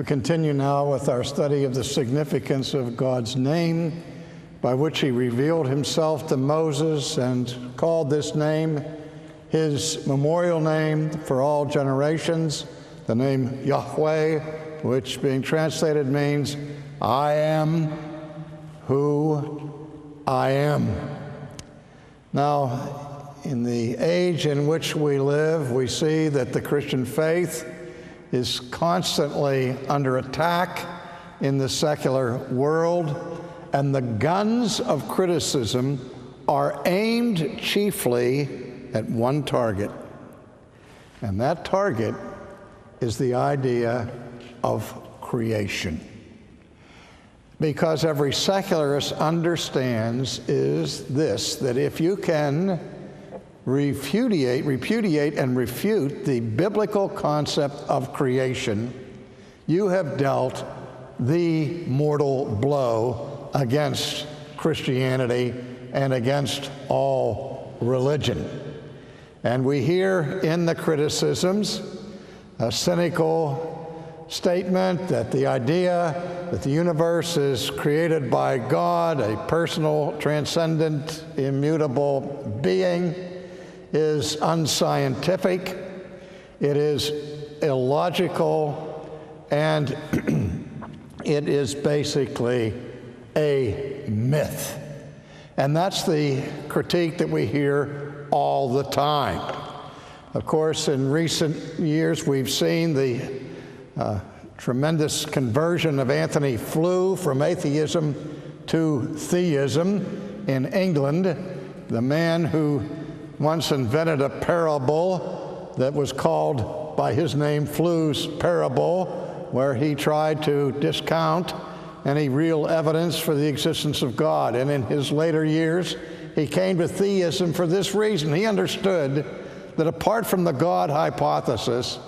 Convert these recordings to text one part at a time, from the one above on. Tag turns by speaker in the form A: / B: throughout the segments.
A: We continue now with our study of the significance of God's name, by which he revealed himself to Moses and called this name his memorial name for all generations, the name Yahweh, which being translated means, I am who I am. Now, in the age in which we live, we see that the Christian faith is constantly under attack in the secular world, and the guns of criticism are aimed chiefly at one target, and that target is the idea of creation. Because every secularist understands is this, that if you can repudiate and refute the biblical concept of creation, you have dealt the mortal blow against Christianity and against all religion. And we hear in the criticisms a cynical statement that the idea that the universe is created by God, a personal, transcendent, immutable being, is unscientific, it is illogical, and it is basically a myth. And that's the critique that we hear all the time. Of course, in recent years, we've seen the tremendous conversion of Anthony Flew from atheism to theism in England, the man who once invented a parable that was called by his name Flew's parable, where he tried to discount any real evidence for the existence of God. And in his later years, he came to theism for this reason. He understood that apart from the God hypothesis,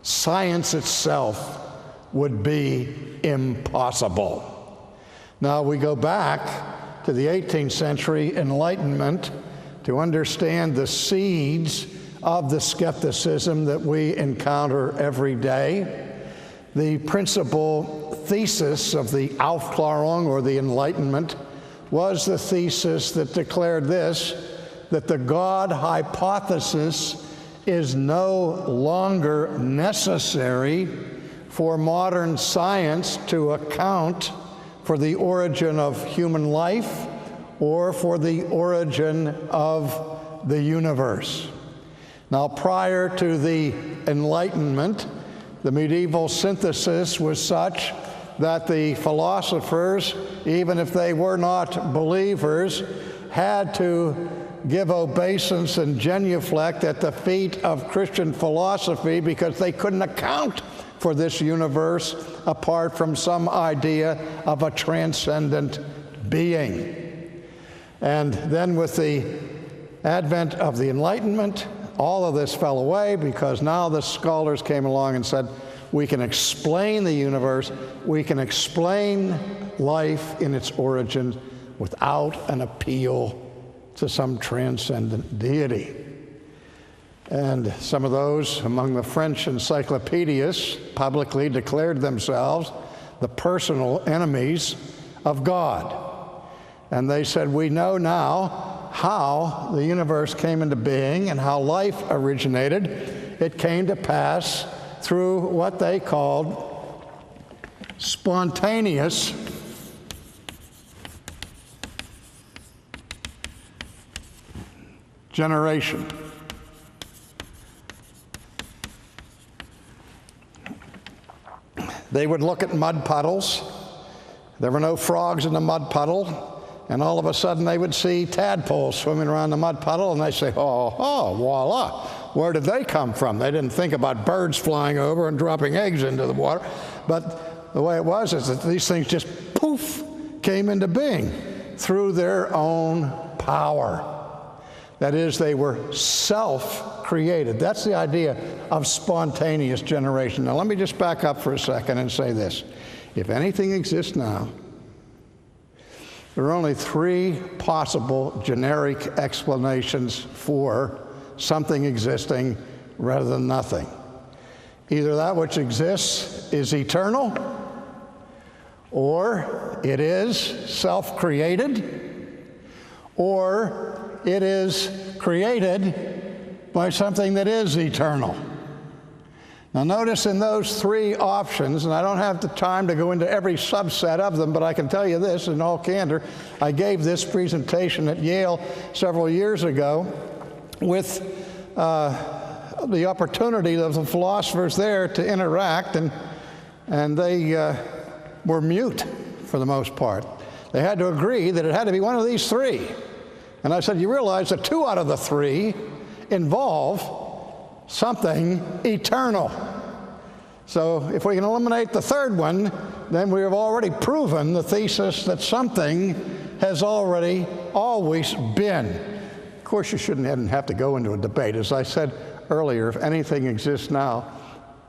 A: science itself would be impossible. Now we go back to the 18th century Enlightenment to understand the seeds of the skepticism that we encounter every day. The principal thesis of the Aufklärung, or the Enlightenment, was the thesis that declared this, that the God hypothesis is no longer necessary for modern science to account for the origin of human life or for the origin of the universe. Now, prior to the Enlightenment, the medieval synthesis was such that the philosophers, even if they were not believers, had to give obeisance and genuflect at the feet of Christian philosophy because they couldn't account for this universe apart from some idea of a transcendent being. And then with the advent of the Enlightenment, all of this fell away because now the scholars came along and said, we can explain the universe, we can explain life in its origin without an appeal to some transcendent deity. And some of those among the French encyclopedists publicly declared themselves the personal enemies of God. And they said, we know now how the universe came into being and how life originated. It came to pass through what they called spontaneous generation. They would look at mud puddles. There were no frogs in the mud puddle. And all of a sudden they would see tadpoles swimming around the mud puddle, and they say, oh, voila. Where did they come from? They didn't think about birds flying over and dropping eggs into the water. But the way it was is that these things just, poof, came into being through their own power. That is, they were self-created. That's the idea of spontaneous generation. Now, let me just back up for a second and say this. If anything exists now, there are only three possible generic explanations for something existing rather than nothing. Either that which exists is eternal, or it is self-created, or it is created by something that is eternal. Now notice in those three options, and I don't have the time to go into every subset of them, but I can tell you this in all candor. I gave this presentation at Yale several years ago with the opportunity of the philosophers there to interact, and they were mute for the most part. They had to agree that it had to be one of these three. And I said, you realize that 2 out of the 3 involve something eternal. So if we can eliminate the third one, then we have already proven the thesis that something has already always been. Of course, you shouldn't have to go into a debate. As I said earlier, if anything exists now,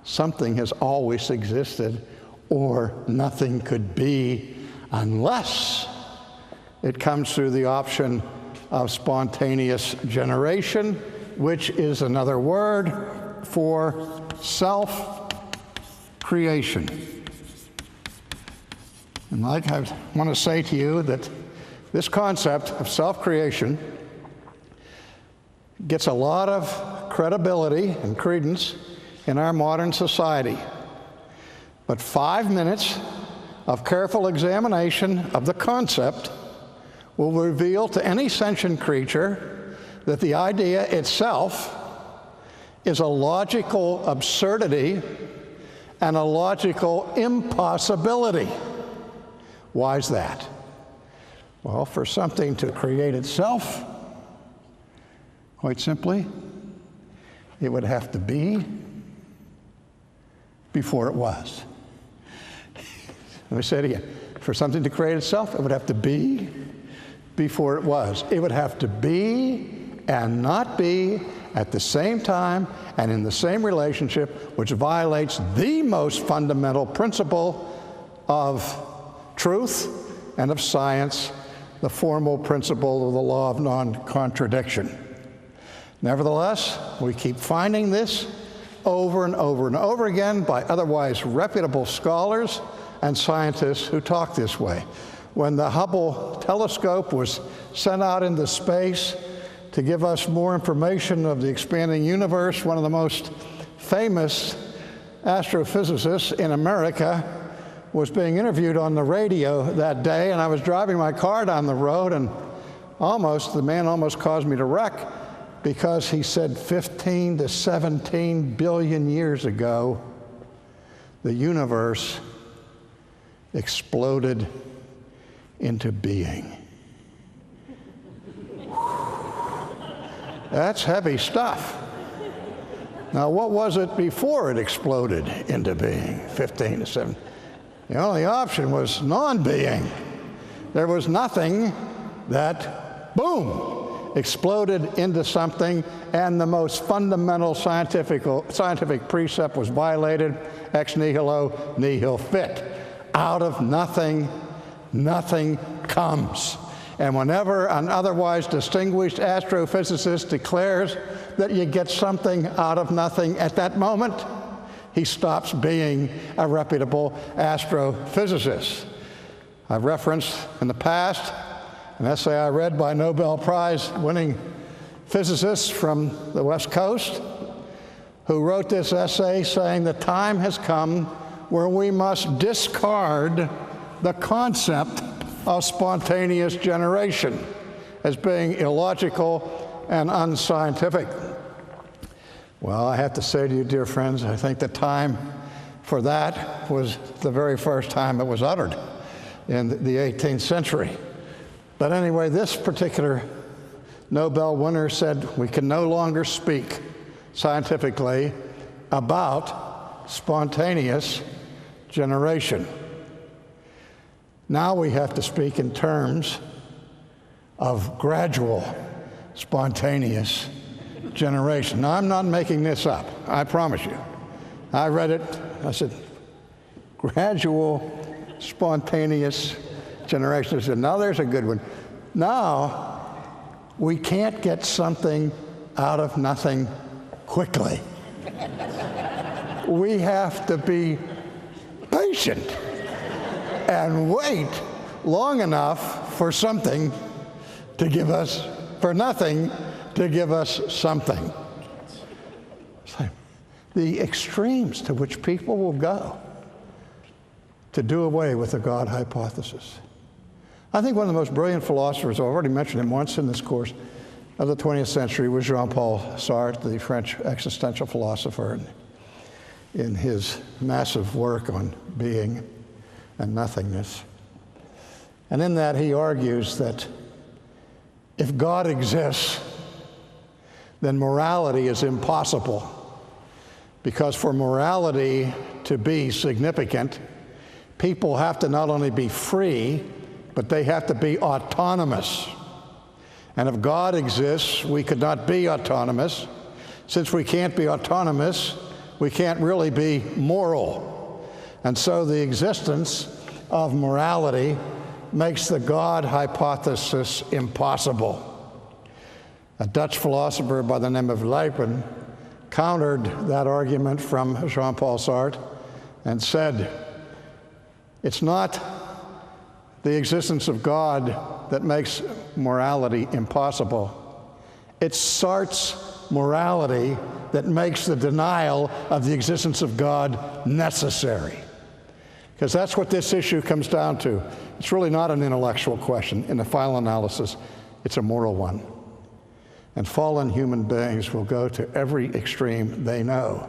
A: something has always existed, or nothing could be unless it comes through the option of spontaneous generation, which is another word for self-creation. And like I want to say to you that this concept of self-creation gets a lot of credibility and credence in our modern society. But 5 minutes of careful examination of the concept will reveal to any sentient creature that the idea itself is a logical absurdity and a logical impossibility. Why is that? Well, for something to create itself, quite simply, it would have to be before it was. Let me say it again. For something to create itself, it would have to be before it was. It would have to be and not be at the same time and in the same relationship, which violates the most fundamental principle of truth and of science, the formal principle of the law of non-contradiction. Nevertheless, we keep finding this over and over and over again by otherwise reputable scholars and scientists who talk this way. When the Hubble telescope was sent out into space to give us more information of the expanding universe, one of the most famous astrophysicists in America was being interviewed on the radio that day, and I was driving my car down the road, and the man almost caused me to wreck, because he said 15 to 17 billion years ago, the universe exploded into being. That's heavy stuff. Now, what was it before it exploded into being, 15 to 7? The only option was non-being. There was nothing that, boom, exploded into something, and the most fundamental scientific precept was violated: ex nihilo nihil fit. Out of nothing, nothing comes. And whenever an otherwise distinguished astrophysicist declares that you get something out of nothing at that moment, he stops being a reputable astrophysicist. I've referenced in the past an essay I read by Nobel Prize winning physicists from the West Coast who wrote this essay saying the time has come where we must discard the concept of spontaneous generation as being illogical and unscientific. Well, I have to say to you, dear friends, I think the time for that was the very first time it was uttered in the 18th century. But anyway, this particular Nobel winner said we can no longer speak scientifically about spontaneous generation. Now we have to speak in terms of gradual spontaneous generation. Now, I'm not making this up, I promise you. I read it, I said, gradual spontaneous generation. I said, now there's a good one. Now, we can't get something out of nothing quickly. we have to be patient and wait long enough for something to give us, for nothing to give us something. So the extremes to which people will go to do away with the God hypothesis. I think one of the most brilliant philosophers, I've already mentioned him once in this course, of the 20th century was Jean-Paul Sartre, the French existential philosopher, in his massive work on being and nothingness. And in that he argues that if God exists, then morality is impossible, because for morality to be significant, people have to not only be free, but they have to be autonomous. And if God exists, we could not be autonomous. Since we can't be autonomous, we can't really be moral. And so the existence of morality makes the God hypothesis impossible. A Dutch philosopher by the name of Leibniz countered that argument from Jean-Paul Sartre and said, it's not the existence of God that makes morality impossible. It's Sartre's morality that makes the denial of the existence of God necessary. Because that's what this issue comes down to. It's really not an intellectual question. In the final analysis, it's a moral one. And fallen human beings will go to every extreme they know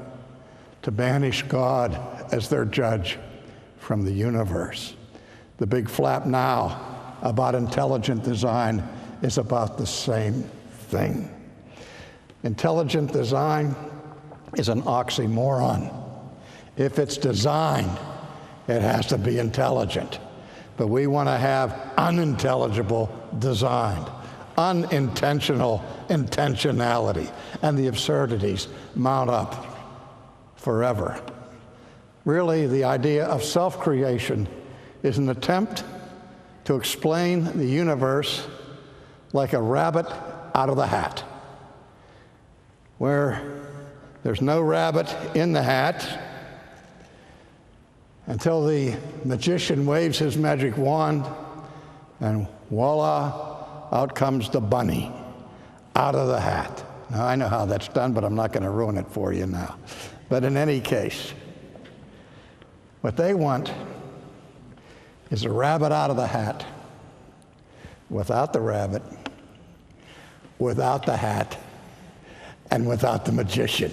A: to banish God as their judge from the universe. The big flap now about intelligent design is about the same thing. Intelligent design is an oxymoron. If it's designed, it has to be intelligent. But we want to have unintelligible designed, unintentional intentionality, and the absurdities mount up forever. Really, the idea of self-creation is an attempt to explain the universe like a rabbit out of the hat, where there's no rabbit in the hat until the magician waves his magic wand, and voila, out comes the bunny out of the hat. Now, I know how that's done, but I'm not going to ruin it for you now. But in any case, what they want is a rabbit out of the hat, without the rabbit, without the hat, and without the magician.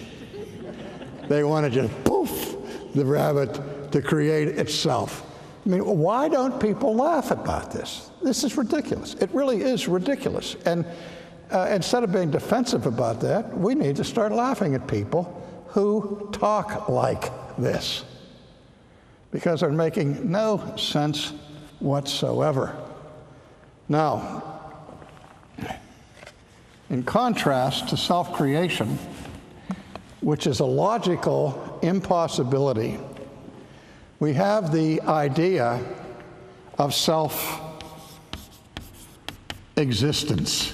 A: They want to just poof the rabbit to create itself. I mean, why don't people laugh about this? This is ridiculous. It really is ridiculous. And instead of being defensive about that, we need to start laughing at people who talk like this, because they're making no sense whatsoever. Now, in contrast to self-creation, which is a logical impossibility, we have the idea of self-existence,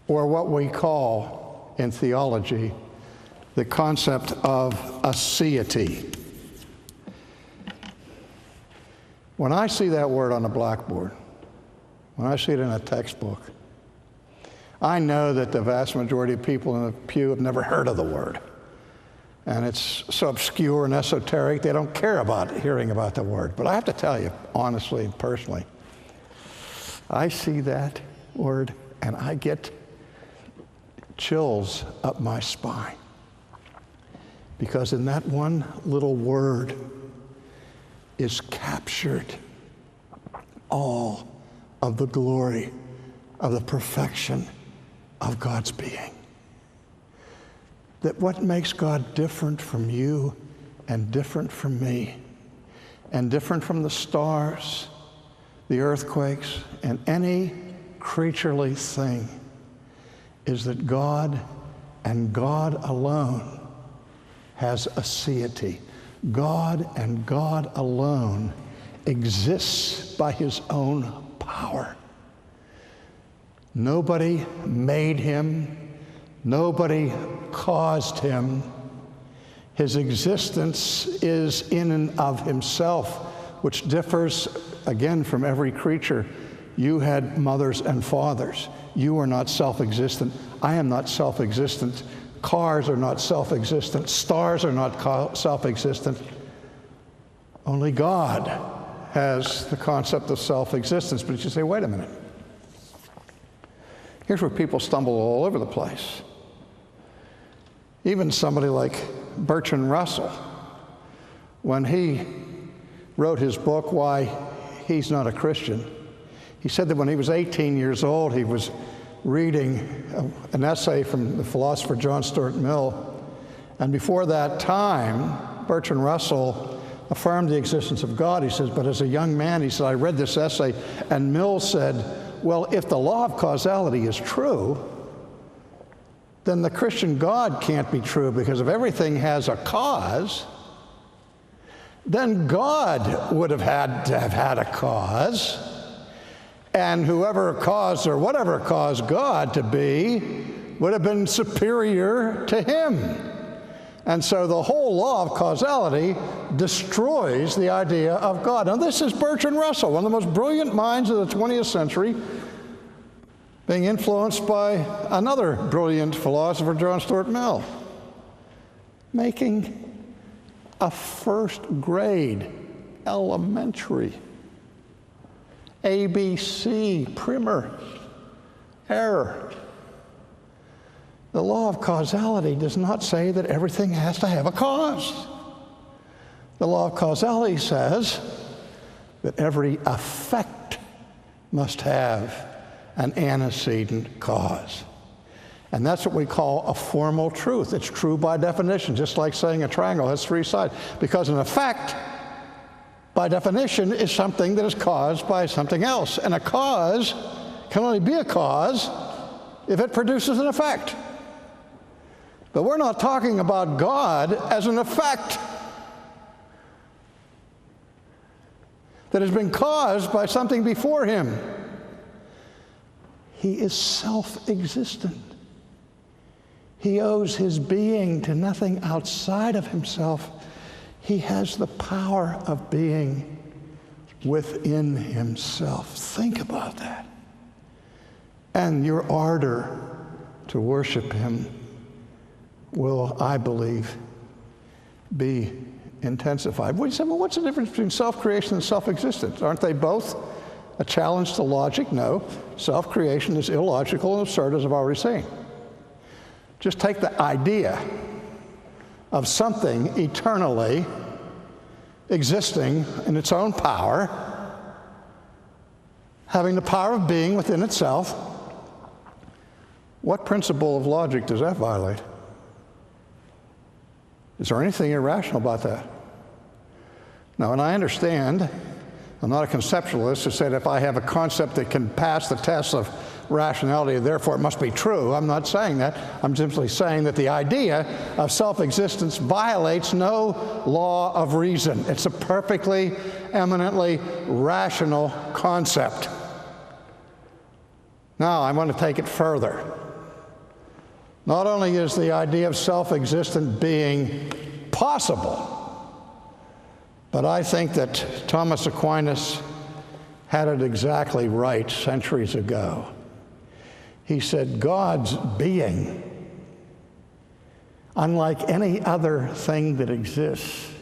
A: or what we call in theology the concept of aseity. When I see that word on a blackboard, when I see it in a textbook, I know that the vast majority of people in the pew have never heard of the word. And it's so obscure and esoteric, they don't care about hearing about the word. But I have to tell you, honestly and personally, I see that word and I get chills up my spine. Because in that one little word is captured all of the glory of the perfection of God's being. That what makes God different from you and different from me and different from the stars, the earthquakes, and any creaturely thing is that God and God alone has aseity. God and God alone exists by his own power. Nobody made him. Nobody caused him. His existence is in and of himself, which differs, again, from every creature. You had mothers and fathers. You are not self-existent. I am not self-existent. Cars are not self-existent. Stars are not self-existent. Only God has the concept of self-existence. But you say, wait a minute. Here's where people stumble all over the place. Even somebody like Bertrand Russell, when he wrote his book, Why He's Not a Christian, he said that when he was 18 years old, he was reading an essay from the philosopher John Stuart Mill. And before that time, Bertrand Russell affirmed the existence of God. He says, but as a young man, he said, I read this essay, and Mill said, well, if the law of causality is true, then the Christian God can't be true, because if everything has a cause, then God would have had to have had a cause, and whoever caused or whatever caused God to be would have been superior to him. And so the whole law of causality destroys the idea of God. Now this is Bertrand Russell, one of the most brilliant minds of the 20th century, being influenced by another brilliant philosopher, John Stuart Mill, making a first grade elementary ABC primer error. The law of causality does not say that everything has to have a cause. The law of causality says that every effect must have an antecedent cause. And that's what we call a formal truth. It's true by definition, just like saying a triangle has three sides. Because an effect, by definition, is something that is caused by something else. And a cause can only be a cause if it produces an effect. But we're not talking about God as an effect that has been caused by something before him. He is self-existent. He owes his being to nothing outside of himself. He has the power of being within himself. Think about that. And your ardor to worship him will, I believe, be intensified. Well, you say, well, what's the difference between self-creation and self-existence? Aren't they both a challenge to logic? No. Self-creation is illogical and absurd, as I've already seen. Just take the idea of something eternally existing in its own power, having the power of being within itself. What principle of logic does that violate? Is there anything irrational about that? Now, and I understand, I'm not a conceptualist who said if I have a concept that can pass the test of rationality, therefore it must be true. I'm not saying that. I'm simply saying that the idea of self-existence violates no law of reason. It's a perfectly, eminently rational concept. Now, I want to take it further. Not only is the idea of self-existent being possible, but I think that Thomas Aquinas had it exactly right centuries ago. He said God's being, unlike any other thing that exists,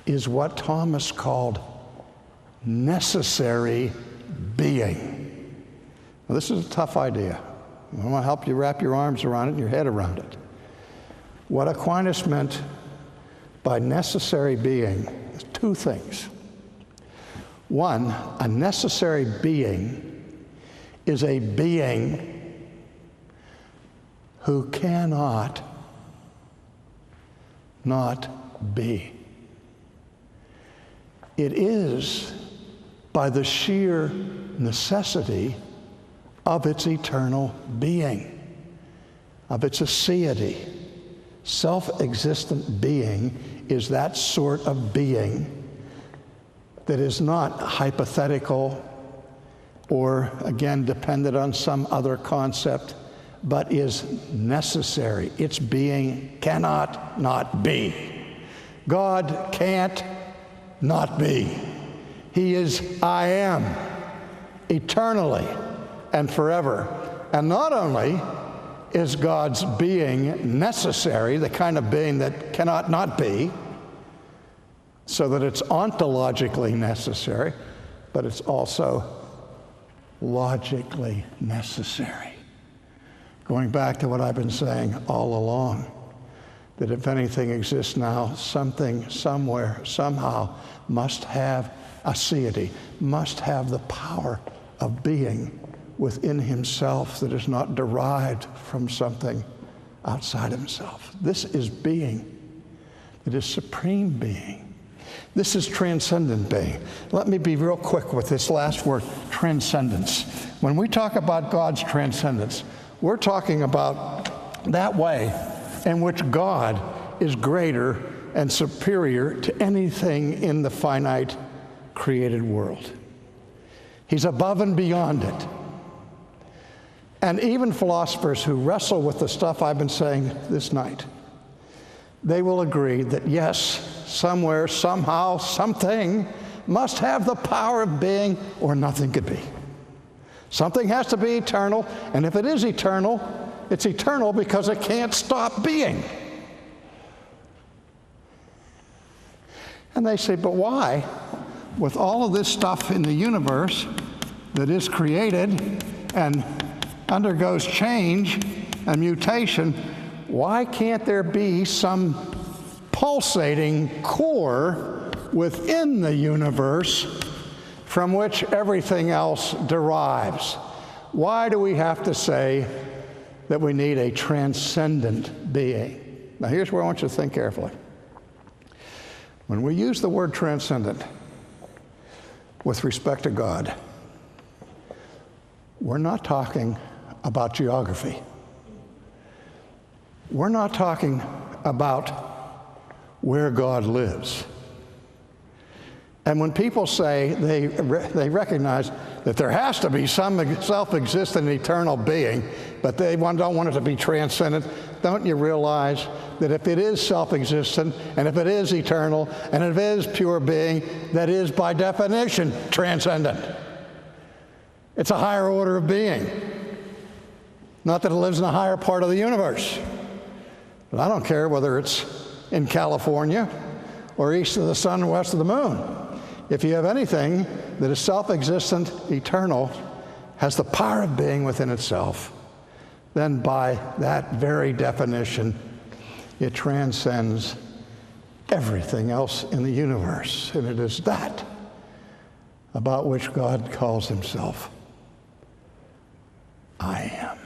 A: is what Thomas called necessary being. Now, this is a tough idea. I want to help you wrap your arms around it and your head around it. What Aquinas meant by necessary being is two things. One, a necessary being is a being who cannot not be. It is by the sheer necessity of its eternal being, of its aseity. Self-existent being is that sort of being that is not hypothetical or, again, dependent on some other concept, but is necessary. Its being cannot not be. God can't not be. He is I am, eternally and forever. And not only is God's being necessary, the kind of being that cannot not be, so that it's ontologically necessary, but it's also logically necessary. Going back to what I've been saying all along, that if anything exists now, something, somewhere, somehow must have aseity, must have the power of being within himself that is not derived from something outside himself. This is being. It is supreme being. This is transcendent being. Let me be real quick with this last word, transcendence. When we talk about God's transcendence, we're talking about that way in which God is greater and superior to anything in the finite created world. He's above and beyond it. And even philosophers who wrestle with the stuff I've been saying this night, they will agree that yes, somewhere, somehow, something must have the power of being, or nothing could be. Something has to be eternal, and if it is eternal, it's eternal because it can't stop being. And they say, but why, with all of this stuff in the universe that is created and undergoes change and mutation, why can't there be some pulsating core within the universe from which everything else derives? Why do we have to say that we need a transcendent being? Now here's where I want you to think carefully. When we use the word transcendent with respect to God, we're not talking about geography. We're not talking about where God lives. And when people say they recognize that there has to be some self-existent eternal being, but they don't want it to be transcendent, don't you realize that if it is self-existent, and if it is eternal, and if it is pure being, that is by definition transcendent. It's a higher order of being. Not that it lives in a higher part of the universe. But I don't care whether it's in California or east of the sun and west of the moon. If you have anything that is self-existent, eternal, has the power of being within itself, then by that very definition, it transcends everything else in the universe. And it is that about which God calls himself I am.